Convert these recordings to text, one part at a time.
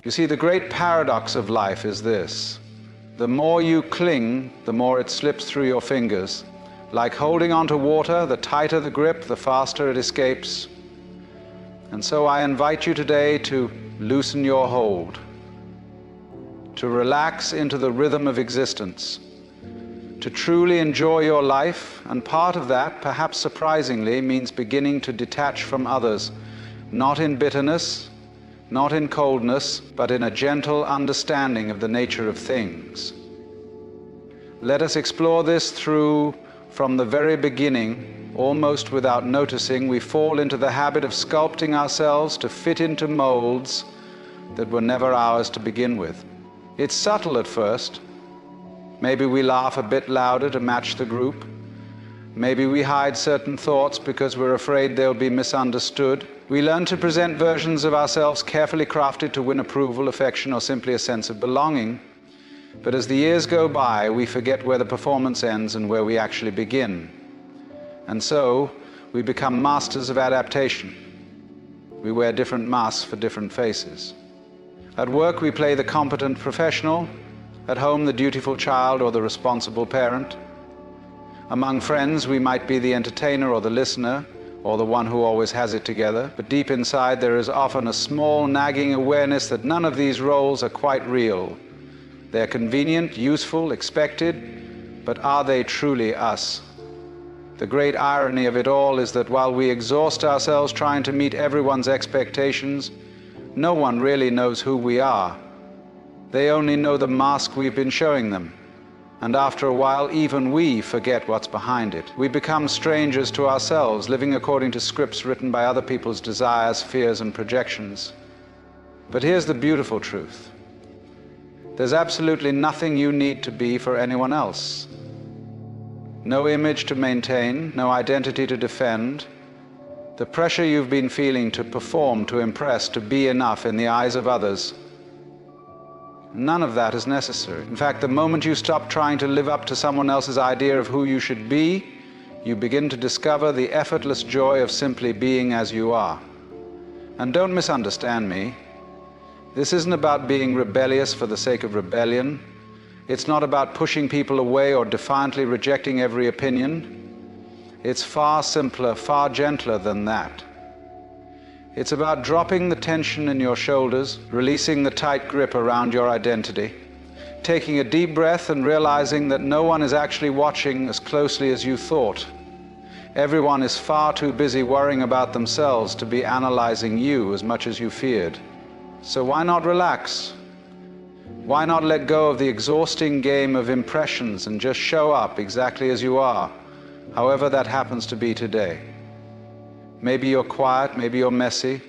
You see, the great paradox of life is this. The more you cling, the more it slips through your fingers. Like holding onto water, the tighter the grip, the faster it escapes. And so I invite you today to loosen your hold, to relax into the rhythm of existence, to truly enjoy your life, and part of that, perhaps surprisingly, means beginning to detach from others, not in bitterness, not in coldness, but in a gentle understanding of the nature of things. Let us explore this through, from the very beginning, almost without noticing, we fall into the habit of sculpting ourselves to fit into molds that were never ours to begin with. It's subtle at first. Maybe we laugh a bit louder to match the group. Maybe we hide certain thoughts because we're afraid they'll be misunderstood. We learn to present versions of ourselves carefully crafted to win approval, affection, or simply a sense of belonging. But as the years go by, we forget where the performance ends and where we actually begin. And so, we become masters of adaptation. We wear different masks for different faces. At work, we play the competent professional. At home, the dutiful child or the responsible parent. Among friends, we might be the entertainer or the listener, or the one who always has it together. But deep inside, there is often a small, nagging awareness that none of these roles are quite real. They're convenient, useful, expected, but are they truly us? The great irony of it all is that while we exhaust ourselves trying to meet everyone's expectations, no one really knows who we are. They only know the mask we've been showing them. And after a while, even we forget what's behind it. We become strangers to ourselves, living according to scripts written by other people's desires, fears, and projections. But here's the beautiful truth. There's absolutely nothing you need to be for anyone else. No image to maintain, no identity to defend. The pressure you've been feeling to perform, to impress, to be enough in the eyes of others, none of that is necessary. In fact, the moment you stop trying to live up to someone else's idea of who you should be, you begin to discover the effortless joy of simply being as you are. And don't misunderstand me. This isn't about being rebellious for the sake of rebellion. It's not about pushing people away or defiantly rejecting every opinion. It's far simpler, far gentler than that. It's about dropping the tension in your shoulders, releasing the tight grip around your identity, taking a deep breath and realizing that no one is actually watching as closely as you thought. Everyone is far too busy worrying about themselves to be analyzing you as much as you feared. So why not relax? Why not let go of the exhausting game of impressions and just show up exactly as you are, however that happens to be today? Maybe you're quiet, maybe you're messy,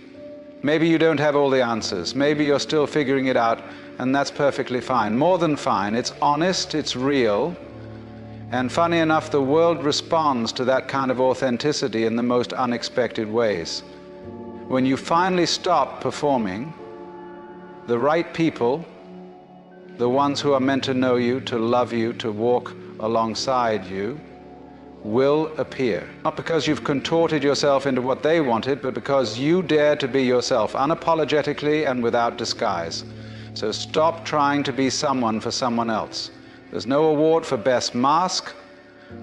maybe you don't have all the answers, maybe you're still figuring it out, and that's perfectly fine. More than fine. It's honest, it's real, and funny enough, the world responds to that kind of authenticity in the most unexpected ways. When you finally stop performing, the right people, the ones who are meant to know you, to love you, to walk alongside you, will appear. Not because you've contorted yourself into what they wanted, but because you dare to be yourself, unapologetically and without disguise. So stop trying to be someone for someone else. There's no award for best mask.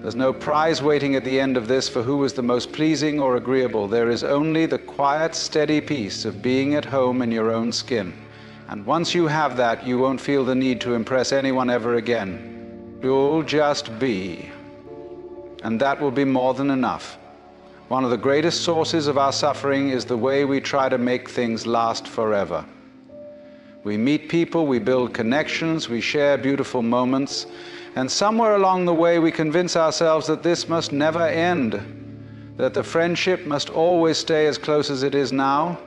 There's no prize waiting at the end of this for who was the most pleasing or agreeable. There is only the quiet, steady peace of being at home in your own skin. And once you have that, you won't feel the need to impress anyone ever again. You'll just be. And that will be more than enough. One of the greatest sources of our suffering is the way we try to make things last forever. We meet people, we build connections, we share beautiful moments, and somewhere along the way we convince ourselves that this must never end, that the friendship must always stay as close as it is now,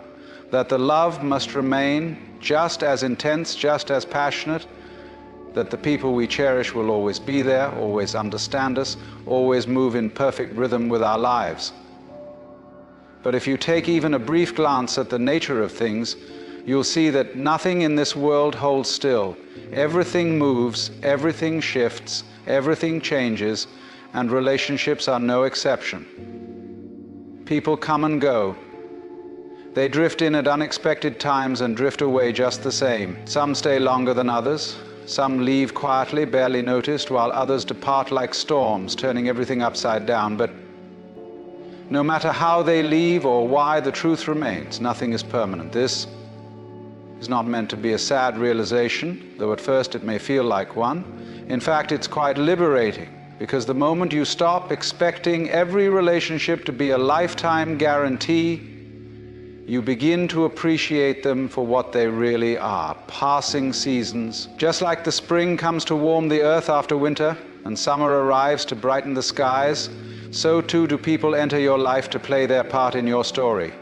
that the love must remain just as intense, just as passionate, that the people we cherish will always be there, always understand us, always move in perfect rhythm with our lives. But if you take even a brief glance at the nature of things, you'll see that nothing in this world holds still. Everything moves, everything shifts, everything changes, and relationships are no exception. People come and go. They drift in at unexpected times and drift away just the same. Some stay longer than others. Some leave quietly, barely noticed, while others depart like storms, turning everything upside down. But no matter how they leave or why, the truth remains. Nothing is permanent. This is not meant to be a sad realization, though at first it may feel like one. In fact, it's quite liberating, because the moment you stop expecting every relationship to be a lifetime guarantee, you begin to appreciate them for what they really are, passing seasons. Just like the spring comes to warm the earth after winter, and summer arrives to brighten the skies, so too do people enter your life to play their part in your story.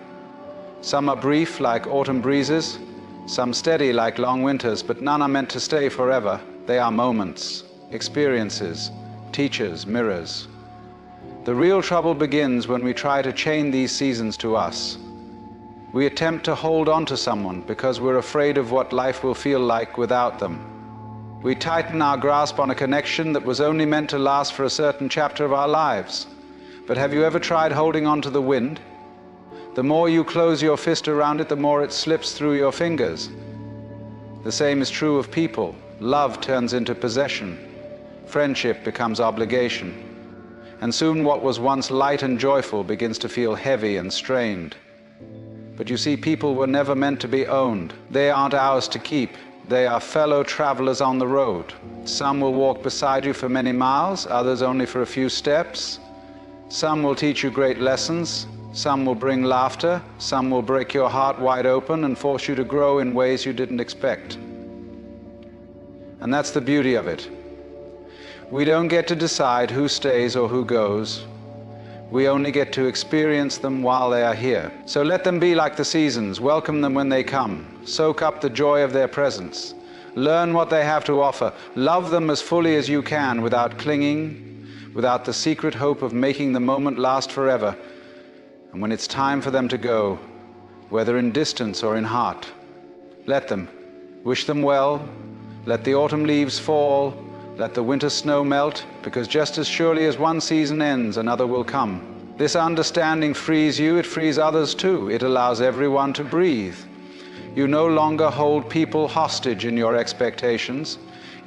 Some are brief, like autumn breezes, some steady, like long winters, but none are meant to stay forever. They are moments, experiences, teachers, mirrors. The real trouble begins when we try to chain these seasons to us. We attempt to hold on to someone because we're afraid of what life will feel like without them. We tighten our grasp on a connection that was only meant to last for a certain chapter of our lives. But have you ever tried holding on to the wind? The more you close your fist around it, the more it slips through your fingers. The same is true of people. Love turns into possession. Friendship becomes obligation. And soon what was once light and joyful begins to feel heavy and strained. But you see, people were never meant to be owned. They aren't ours to keep. They are fellow travelers on the road. Some will walk beside you for many miles, others only for a few steps. Some will teach you great lessons. Some will bring laughter. Some will break your heart wide open and force you to grow in ways you didn't expect. And that's the beauty of it. We don't get to decide who stays or who goes. We only get to experience them while they are here. So let them be like the seasons. Welcome them when they come. Soak up the joy of their presence. Learn what they have to offer. Love them as fully as you can without clinging, without the secret hope of making the moment last forever. And when it's time for them to go, whether in distance or in heart, let them. Wish them well. Let the autumn leaves fall. Let the winter snow melt, because just as surely as one season ends, another will come. This understanding frees you, it frees others too. It allows everyone to breathe. You no longer hold people hostage in your expectations.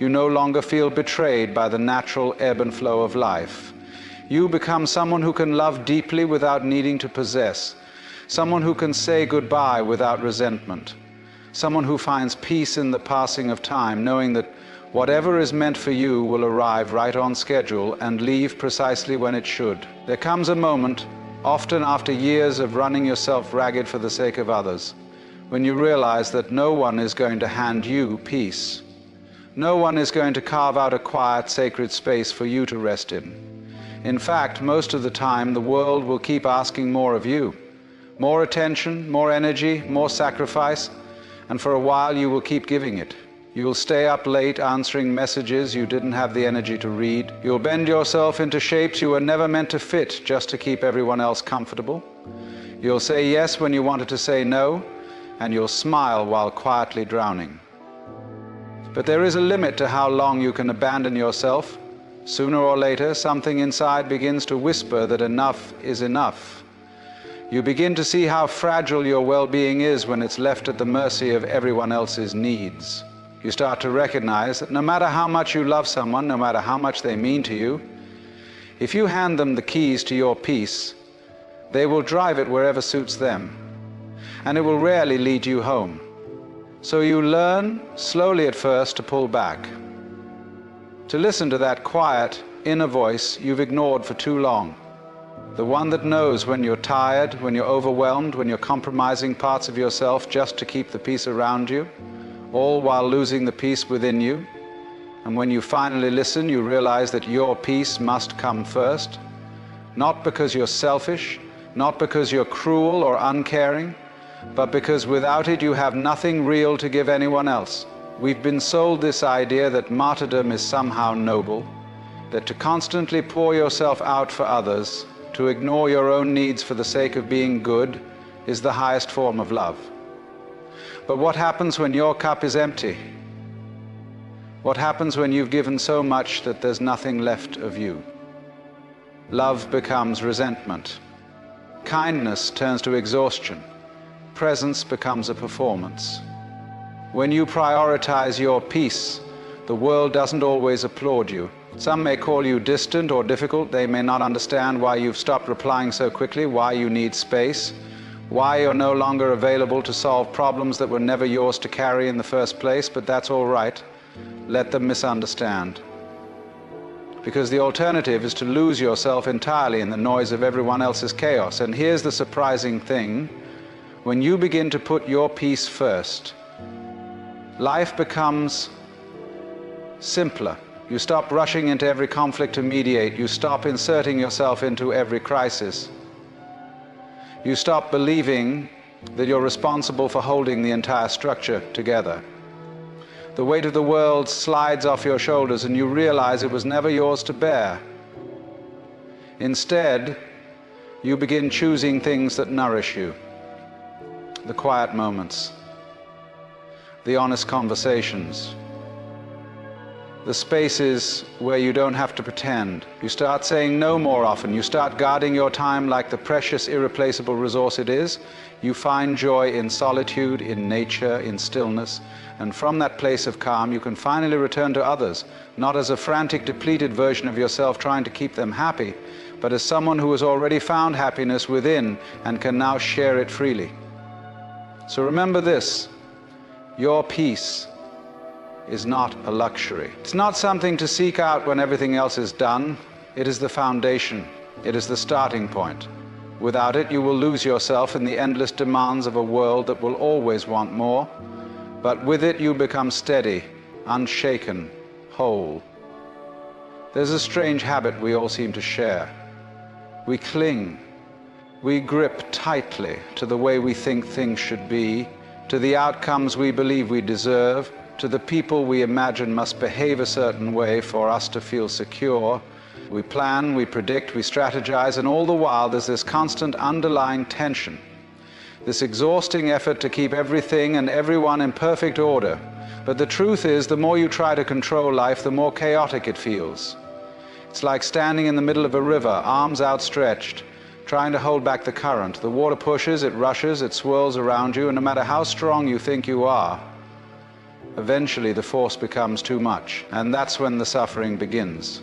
You no longer feel betrayed by the natural ebb and flow of life. You become someone who can love deeply without needing to possess. Someone who can say goodbye without resentment. Someone who finds peace in the passing of time, knowing that whatever is meant for you will arrive right on schedule and leave precisely when it should. There comes a moment, often after years of running yourself ragged for the sake of others, when you realize that no one is going to hand you peace. No one is going to carve out a quiet, sacred space for you to rest in. In fact, most of the time, the world will keep asking more of you. More attention, more energy, more sacrifice, and for a while you will keep giving it. You will stay up late answering messages you didn't have the energy to read. You'll bend yourself into shapes you were never meant to fit just to keep everyone else comfortable. You'll say yes when you wanted to say no, and you'll smile while quietly drowning. But there is a limit to how long you can abandon yourself. Sooner or later, something inside begins to whisper that enough is enough. You begin to see how fragile your well-being is when it's left at the mercy of everyone else's needs. You start to recognize that no matter how much you love someone, no matter how much they mean to you, if you hand them the keys to your peace, they will drive it wherever suits them, and it will rarely lead you home. So you learn, slowly at first, to pull back, to listen to that quiet, inner voice you've ignored for too long, the one that knows when you're tired, when you're overwhelmed, when you're compromising parts of yourself just to keep the peace around you, all while losing the peace within you. And when you finally listen, you realize that your peace must come first, not because you're selfish, not because you're cruel or uncaring, but because without it you have nothing real to give anyone else. We've been sold this idea that martyrdom is somehow noble, that to constantly pour yourself out for others, to ignore your own needs for the sake of being good, is the highest form of love. But what happens when your cup is empty? What happens when you've given so much that there's nothing left of you? Love becomes resentment. Kindness turns to exhaustion. presence becomes a performance. When you prioritize your peace, the world doesn't always applaud you. Some may call you distant or difficult. They may not understand why you've stopped replying so quickly, why you need space, why you're no longer available to solve problems that were never yours to carry in the first place, but that's all right. Let them misunderstand. Because the alternative is to lose yourself entirely in the noise of everyone else's chaos. And here's the surprising thing. When you begin to put your peace first, life becomes simpler. You stop rushing into every conflict to mediate. You stop inserting yourself into every crisis. You stop believing that you're responsible for holding the entire structure together. The weight of the world slides off your shoulders and you realize it was never yours to bear. Instead, you begin choosing things that nourish you. The quiet moments, the honest conversations, the spaces where you don't have to pretend. You start saying no more often. You start guarding your time like the precious, irreplaceable resource it is. You find joy in solitude, in nature, in stillness. And from that place of calm, you can finally return to others, not as a frantic, depleted version of yourself trying to keep them happy, but as someone who has already found happiness within and can now share it freely. So remember this, your peace is not a luxury. It's not something to seek out when everything else is done. It is the foundation. It is the starting point. Without it, you will lose yourself in the endless demands of a world that will always want more. But with it, you become steady, unshaken, whole. There's a strange habit we all seem to share. We cling. We grip tightly to the way we think things should be, to the outcomes we believe we deserve, to the people we imagine must behave a certain way for us to feel secure. We plan, we predict, we strategize, and all the while there's this constant underlying tension, this exhausting effort to keep everything and everyone in perfect order. But the truth is, the more you try to control life, the more chaotic it feels. It's like standing in the middle of a river, arms outstretched, trying to hold back the current. The water pushes, it rushes, it swirls around you, and no matter how strong you think you are, eventually the force becomes too much, and that's when the suffering begins.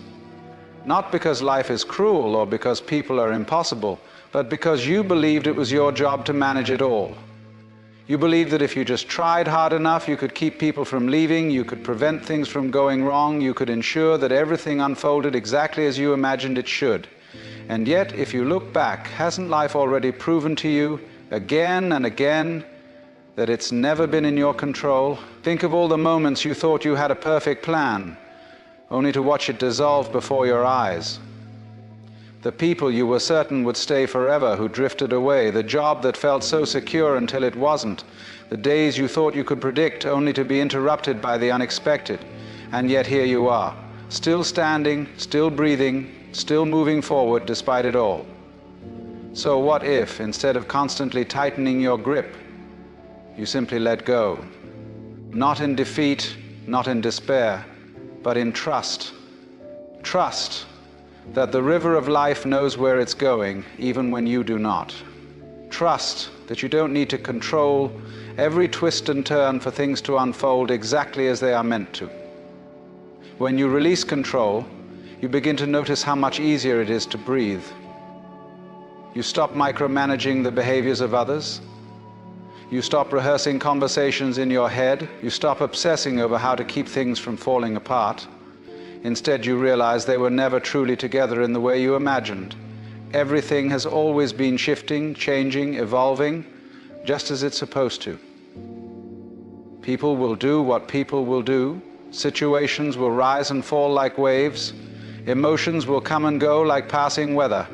Not because life is cruel or because people are impossible, but because you believed it was your job to manage it all. You believed that if you just tried hard enough, you could keep people from leaving, you could prevent things from going wrong, you could ensure that everything unfolded exactly as you imagined it should. And yet, if you look back, hasn't life already proven to you again and again that it's never been in your control? Think of all the moments you thought you had a perfect plan, only to watch it dissolve before your eyes. The people you were certain would stay forever who drifted away, the job that felt so secure until it wasn't, the days you thought you could predict only to be interrupted by the unexpected. And yet here you are, still standing, still breathing, still moving forward despite it all. So what if, instead of constantly tightening your grip, you simply let go? Not in defeat, not in despair, but in trust. Trust that the river of life knows where it's going, even when you do not. Trust that you don't need to control every twist and turn for things to unfold exactly as they are meant to. When you release control, you begin to notice how much easier it is to breathe. You stop micromanaging the behaviors of others. You stop rehearsing conversations in your head. You stop obsessing over how to keep things from falling apart. Instead, you realize they were never truly together in the way you imagined. Everything has always been shifting, changing, evolving, just as it's supposed to. People will do what people will do. Situations will rise and fall like waves. Emotions will come and go like passing weather.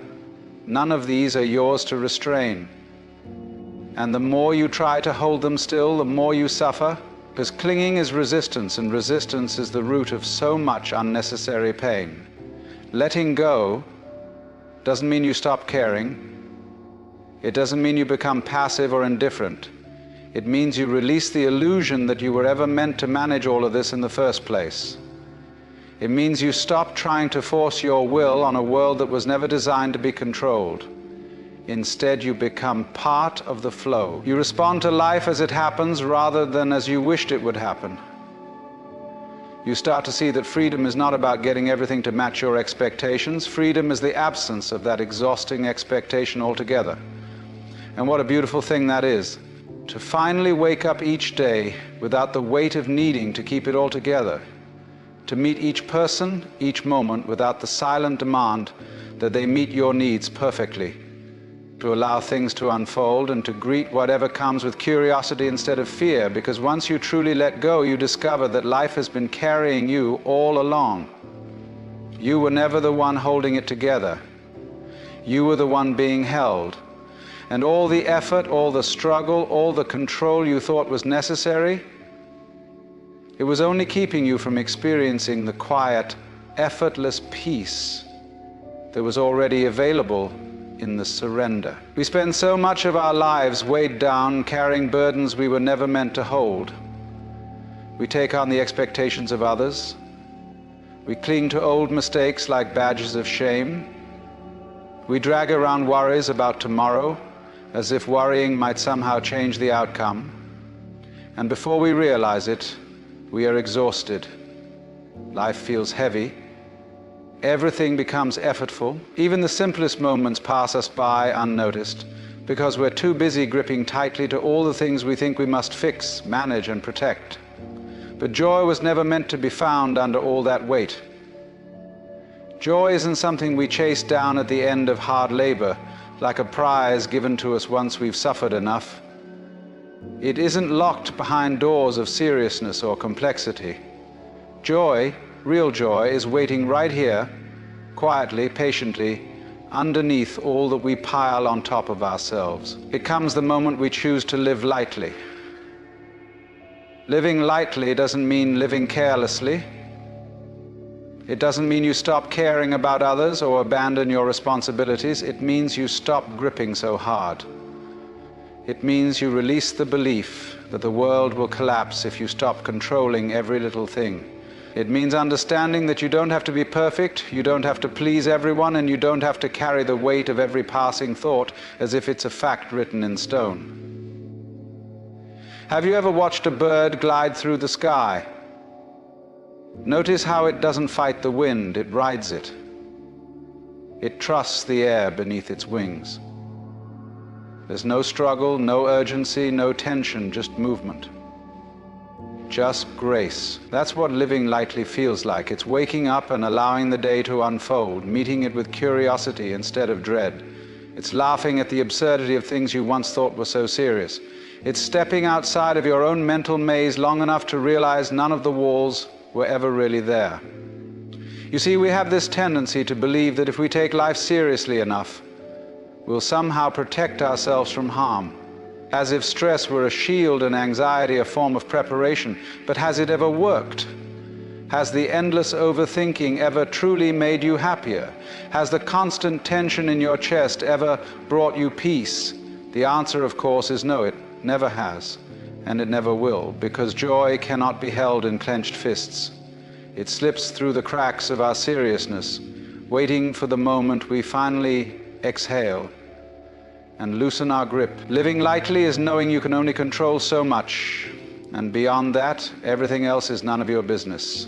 None of these are yours to restrain. And the more you try to hold them still, the more you suffer, because clinging is resistance, and resistance is the root of so much unnecessary pain. Letting go doesn't mean you stop caring. It doesn't mean you become passive or indifferent. It means you release the illusion that you were ever meant to manage all of this in the first place. It means you stop trying to force your will on a world that was never designed to be controlled. Instead, you become part of the flow. You respond to life as it happens rather than as you wished it would happen. You start to see that freedom is not about getting everything to match your expectations. Freedom is the absence of that exhausting expectation altogether. And what a beautiful thing that is, to finally wake up each day without the weight of needing to keep it all together, to meet each person, each moment without the silent demand that they meet your needs perfectly, to allow things to unfold and to greet whatever comes with curiosity instead of fear, because once you truly let go, you discover that life has been carrying you all along. You were never the one holding it together. You were the one being held. And all the effort, all the struggle, all the control you thought was necessary, it was only keeping you from experiencing the quiet, effortless peace that was already available in the surrender. We spend so much of our lives weighed down, carrying burdens we were never meant to hold. We take on the expectations of others. We cling to old mistakes like badges of shame. We drag around worries about tomorrow, as if worrying might somehow change the outcome. And before we realize it, we are exhausted. Life feels heavy. Everything becomes effortful. Even the simplest moments pass us by unnoticed, because we're too busy gripping tightly to all the things we think we must fix, manage, and protect. But joy was never meant to be found under all that weight. Joy isn't something we chase down at the end of hard labor, like a prize given to us once we've suffered enough. It isn't locked behind doors of seriousness or complexity. Joy, real joy, is waiting right here, quietly, patiently, underneath all that we pile on top of ourselves. It comes the moment we choose to live lightly. Living lightly doesn't mean living carelessly. It doesn't mean you stop caring about others or abandon your responsibilities. It means you stop gripping so hard. It means you release the belief that the world will collapse if you stop controlling every little thing. It means understanding that you don't have to be perfect, you don't have to please everyone, and you don't have to carry the weight of every passing thought as if it's a fact written in stone. Have you ever watched a bird glide through the sky? Notice how it doesn't fight the wind, it rides it. It trusts the air beneath its wings. There's no struggle, no urgency, no tension, just movement. Just grace. That's what living lightly feels like. It's waking up and allowing the day to unfold, meeting it with curiosity instead of dread. It's laughing at the absurdity of things you once thought were so serious. It's stepping outside of your own mental maze long enough to realize none of the walls were ever really there. You see, we have this tendency to believe that if we take life seriously enough, we'll somehow protect ourselves from harm, as if stress were a shield and anxiety a form of preparation. But has it ever worked? Has the endless overthinking ever truly made you happier? Has the constant tension in your chest ever brought you peace? The answer, of course, is no, it never has, and it never will, because joy cannot be held in clenched fists. It slips through the cracks of our seriousness, waiting for the moment we finally exhale and loosen our grip. Living lightly is knowing you can only control so much, and beyond that, everything else is none of your business.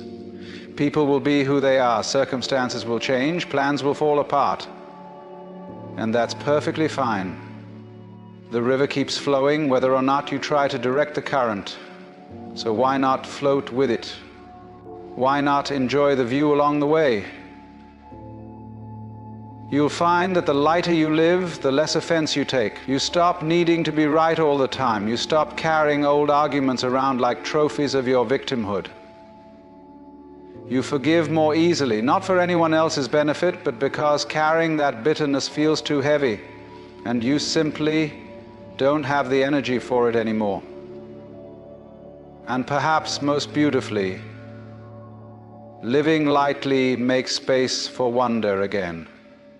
People will be who they are, circumstances will change, plans will fall apart, and that's perfectly fine. The river keeps flowing whether or not you try to direct the current, so why not float with it? Why not enjoy the view along the way? You'll find that the lighter you live, the less offense you take. You stop needing to be right all the time. You stop carrying old arguments around like trophies of your victimhood. You forgive more easily, not for anyone else's benefit, but because carrying that bitterness feels too heavy, and you simply don't have the energy for it anymore. And perhaps most beautifully, living lightly makes space for wonder again.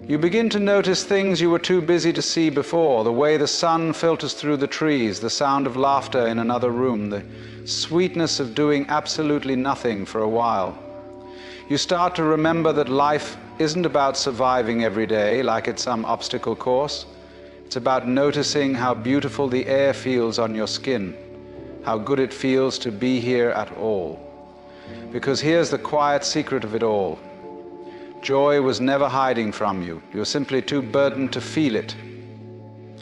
You begin to notice things you were too busy to see before, the way the sun filters through the trees, the sound of laughter in another room, the sweetness of doing absolutely nothing for a while. You start to remember that life isn't about surviving every day like it's some obstacle course. It's about noticing how beautiful the air feels on your skin, how good it feels to be here at all. Because here's the quiet secret of it all. Joy was never hiding from you. You're simply too burdened to feel it.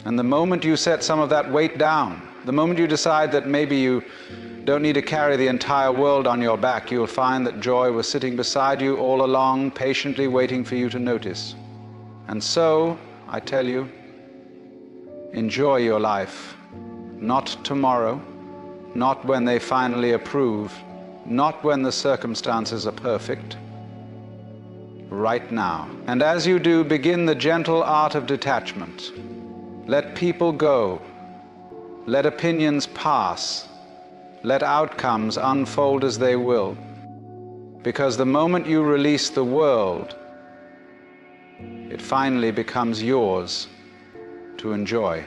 And the moment you set some of that weight down, the moment you decide that maybe you don't need to carry the entire world on your back, you'll find that joy was sitting beside you all along, patiently waiting for you to notice. And so, I tell you, enjoy your life. Not tomorrow, not when they finally approve, not when the circumstances are perfect. Right now. And as you do, begin the gentle art of detachment. Let people go. Let opinions pass. Let outcomes unfold as they will. Because the moment you release the world, it finally becomes yours to enjoy.